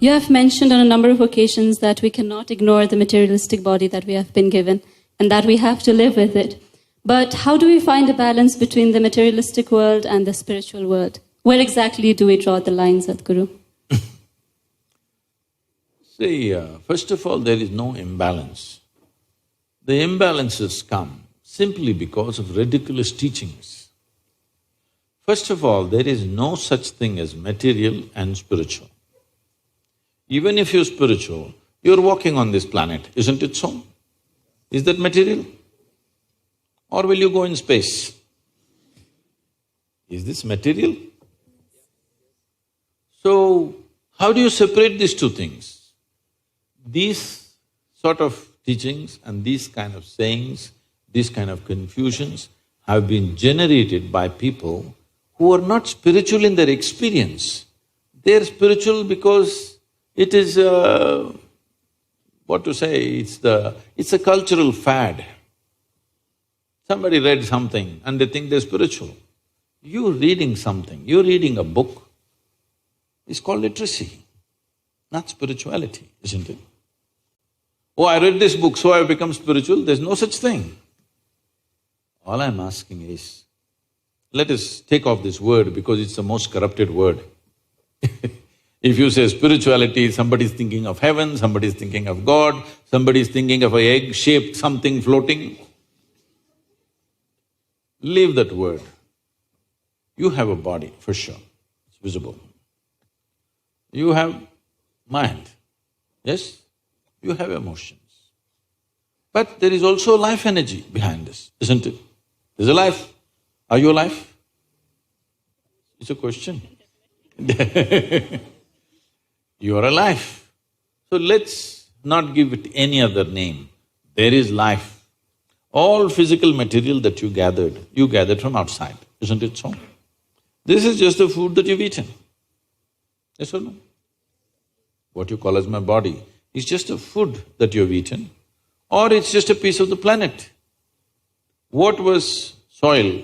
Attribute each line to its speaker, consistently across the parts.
Speaker 1: You have mentioned on a number of occasions that we cannot ignore the materialistic body that we have been given and that we have to live with it. But how do we find a balance between the materialistic world and the spiritual world? Where exactly do we draw the line, Sadhguru?
Speaker 2: See, first of all, there is no imbalance. The imbalances come simply because of ridiculous teachings. First of all, there is no such thing as material and spiritual. Even if you're spiritual, you're walking on this planet, isn't it so? Is that material? Or will you go in space? Is this material? So, how do you separate these two things? These sort of teachings and these kind of sayings, these kind of confusions have been generated by people who are not spiritual in their experience. They're spiritual because it is what to say, it's a cultural fad. Somebody read something and they think they're spiritual. You're reading something, you're reading a book, it's called literacy, not spirituality, isn't it? Oh, I read this book, so I've become spiritual, there's no such thing. All I'm asking is, let us take off this word because it's the most corrupted word. If you say spirituality, somebody's thinking of heaven, somebody's thinking of God, somebody's thinking of an egg-shaped something floating. Leave that word. You have a body, for sure, it's visible. You have mind, yes? You have emotions. But there is also life energy behind this, isn't it? There's a life. Are you alive? It's a question. You are alive. So let's not give it any other name. There is life. All physical material that you gathered from outside, isn't it so? This is just the food that you've eaten. Yes or no? What you call as my body is just a food that you've eaten, or it's just a piece of the planet. What was soil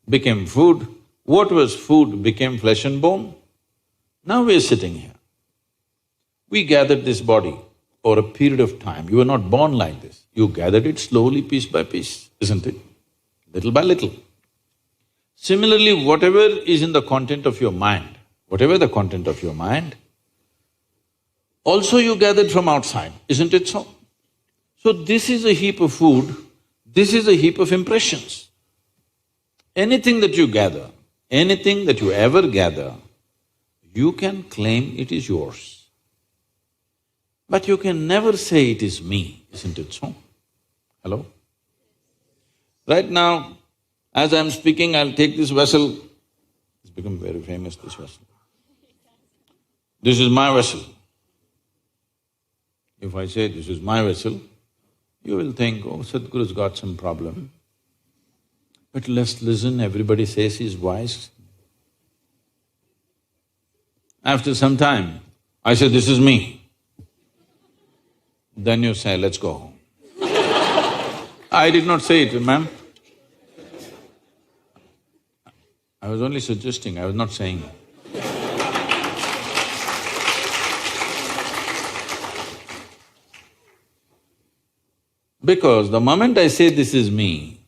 Speaker 2: became food, what was food became flesh and bone. Now we're sitting here. We gathered this body over a period of time. You were not born like this. You gathered it slowly, piece by piece, isn't it? Little by little. Similarly, whatever is in the content of your mind, whatever the content of your mind, also you gathered from outside, isn't it so? So this is a heap of food, this is a heap of impressions. Anything that you gather, anything that you ever gather, you can claim it is yours. But you can never say it is me, isn't it so? Hello? Right now, as I'm speaking, I'll take this vessel. It's become very famous, this vessel. This is my vessel. If I say this is my vessel, you will think, oh, Sadhguru's got some problem. But let's listen, everybody says he's wise. After some time, I say, this is me. Then you say, let's go home. I did not say it, ma'am. I was only suggesting, I was not saying it. Because the moment I say this is me,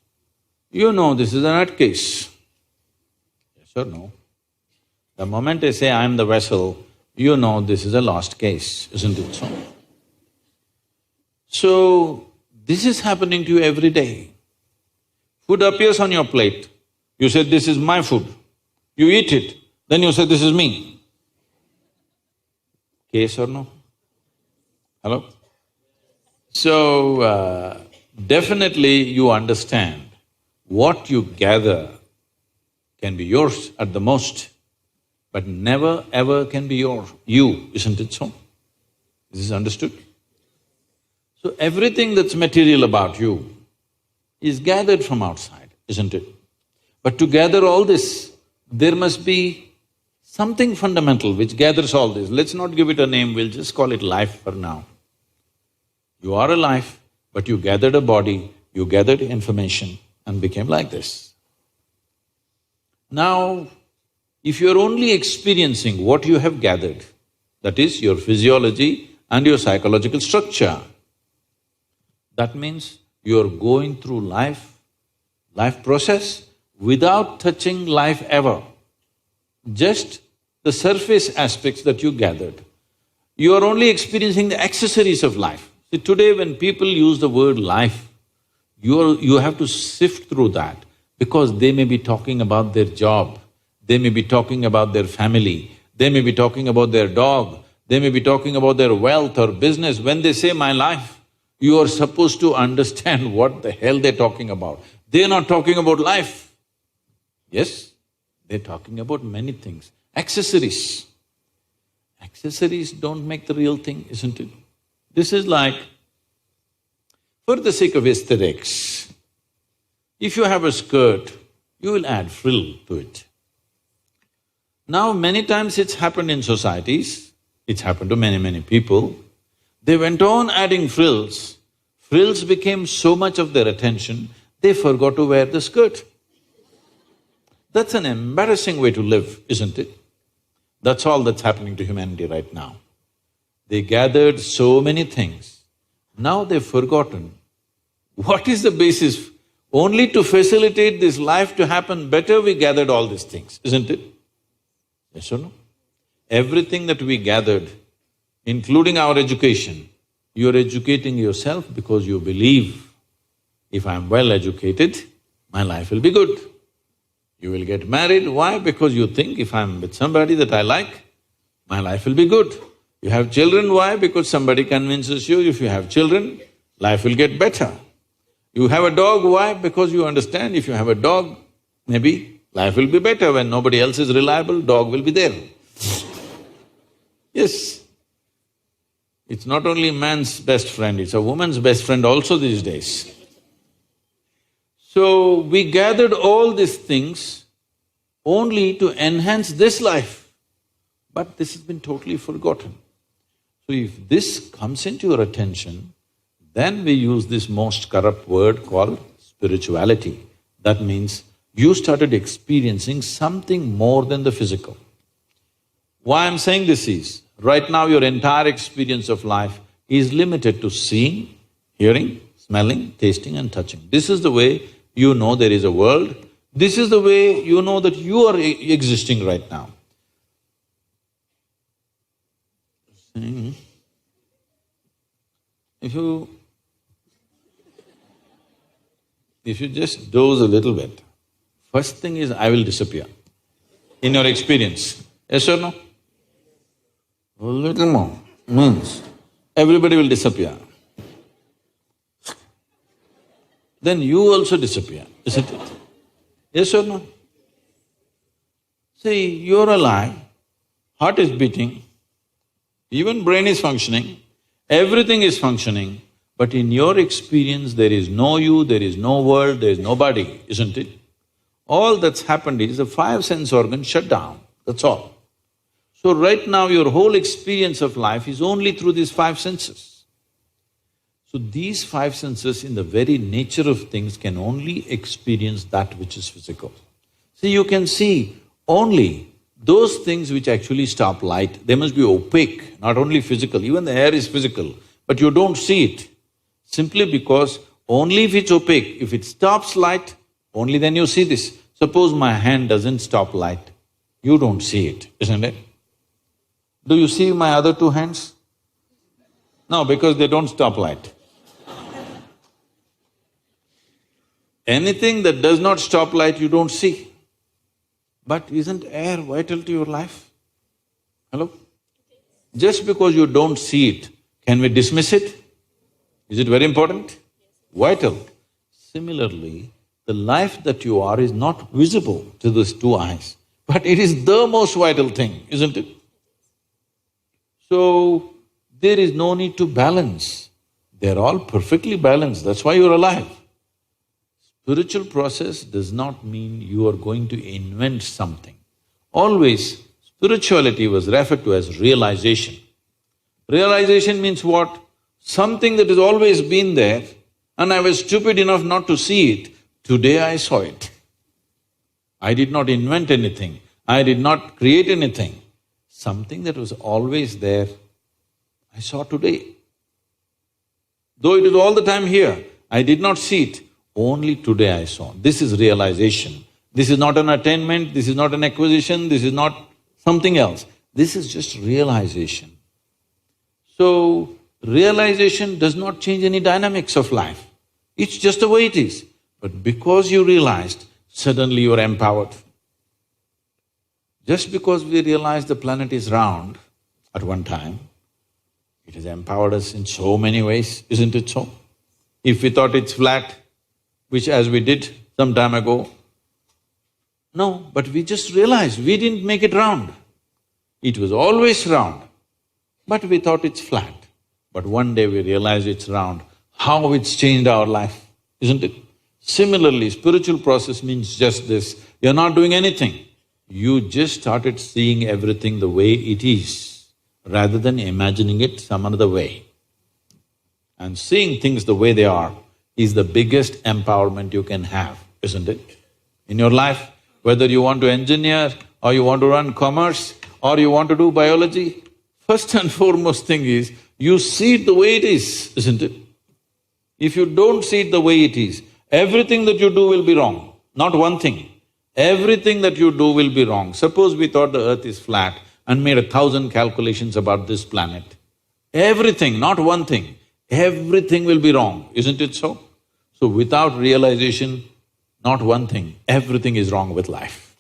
Speaker 2: you know this is a nutcase. Yes or no? The moment I say I am the vessel, you know this is a lost case, isn't it so? So, this is happening to you every day. Food appears on your plate, you say, this is my food. You eat it, then you say, this is me. Case or no? Hello? So, definitely you understand what you gather can be yours at the most, but never ever can be you, isn't it so? Is this understood? So everything that's material about you is gathered from outside, isn't it? But to gather all this, there must be something fundamental which gathers all this. Let's not give it a name, we'll just call it life for now. You are a life, but you gathered a body, you gathered information and became like this. Now, if you're only experiencing what you have gathered, that is your physiology and your psychological structure. That means you're going through life process without touching life ever. Just the surface aspects that you gathered. You are only experiencing the accessories of life. See, today when people use the word life, you have to sift through that because they may be talking about their job, they may be talking about their family, they may be talking about their dog, they may be talking about their wealth or business. When they say my life, you are supposed to understand what the hell they're talking about. They're not talking about life. Yes, they're talking about many things. Accessories. Accessories don't make the real thing, isn't it? This is like, for the sake of aesthetics, if you have a skirt, you will add frill to it. Now, many times it's happened in societies, it's happened to many people. They went on adding frills. Frills became so much of their attention, they forgot to wear the skirt. That's an embarrassing way to live, isn't it? That's all that's happening to humanity right now. They gathered so many things, now they've forgotten what is the basis. Only to facilitate this life to happen better, we gathered all these things, isn't it? Yes or no? Everything that we gathered, including our education, you're educating yourself because you believe, if I'm well educated, my life will be good. You will get married, why? Because you think if I'm with somebody that I like, my life will be good. You have children, why? Because somebody convinces you if you have children, life will get better. You have a dog, why? Because you understand if you have a dog, maybe life will be better. When nobody else is reliable, dog will be there. Yes. It's not only man's best friend, it's a woman's best friend also these days. So, we gathered all these things only to enhance this life, but this has been totally forgotten. So, if this comes into your attention, then we use this most corrupt word called spirituality. That means you started experiencing something more than the physical. Why I'm saying this is, right now your entire experience of life is limited to seeing, hearing, smelling, tasting and touching. This is the way you know there is a world. This is the way you know that you are existing right now. If you just doze a little bit, first thing is I will disappear in your experience. Yes or no? A little more means everybody will disappear. Then you also disappear, isn't it? Yes or no? See, you're alive, heart is beating, even brain is functioning, everything is functioning, but in your experience there is no you, there is no world, there is nobody, isn't it? All that's happened is the five sense organs shut down, that's all. So right now your whole experience of life is only through these five senses. So these five senses in the very nature of things can only experience that which is physical. See, you can see only those things which actually stop light, they must be opaque, not only physical, even the air is physical, but you don't see it. Simply because only if it's opaque, if it stops light, only then you see this. Suppose my hand doesn't stop light, you don't see it, isn't it? Do you see my other two hands? No, because they don't stop light. Anything that does not stop light, you don't see. But isn't air vital to your life? Hello? Just because you don't see it, can we dismiss it? Is it very important? Vital. Similarly, the life that you are is not visible to these two eyes, but it is the most vital thing, isn't it? So, there is no need to balance. They're all perfectly balanced, that's why you're alive. Spiritual process does not mean you are going to invent something. Always, spirituality was referred to as realization. Realization means what? Something that has always been there and I was stupid enough not to see it, today I saw it. I did not invent anything, I did not create anything. something that was always there, I saw today. Though it is all the time here, I did not see it, only today I saw. This is realization. This is not an attainment, this is not an acquisition, this is not something else. This is just realization. So, realization does not change any dynamics of life. It's just the way it is. But because you realized, suddenly you are empowered. Just because we realized the planet is round at one time, it has empowered us in so many ways, isn't it so? If we thought it's flat, which as we did some time ago, no, but we just realized we didn't make it round. It was always round, but we thought it's flat. But one day we realized it's round. How it's changed our life, isn't it? Similarly, spiritual process means just this. You're not doing anything. You just started seeing everything the way it is, rather than imagining it some other way. And seeing things the way they are is the biggest empowerment you can have, isn't it? In your life, whether you want to engineer or you want to run commerce or you want to do biology, first and foremost thing is, you see it the way it is, isn't it? If you don't see it the way it is, everything that you do will be wrong, not one thing. Everything that you do will be wrong. Suppose we thought the earth is flat and made 1,000 calculations about this planet. Everything, not one thing, everything will be wrong, isn't it so? So without realization, not one thing, everything is wrong with life.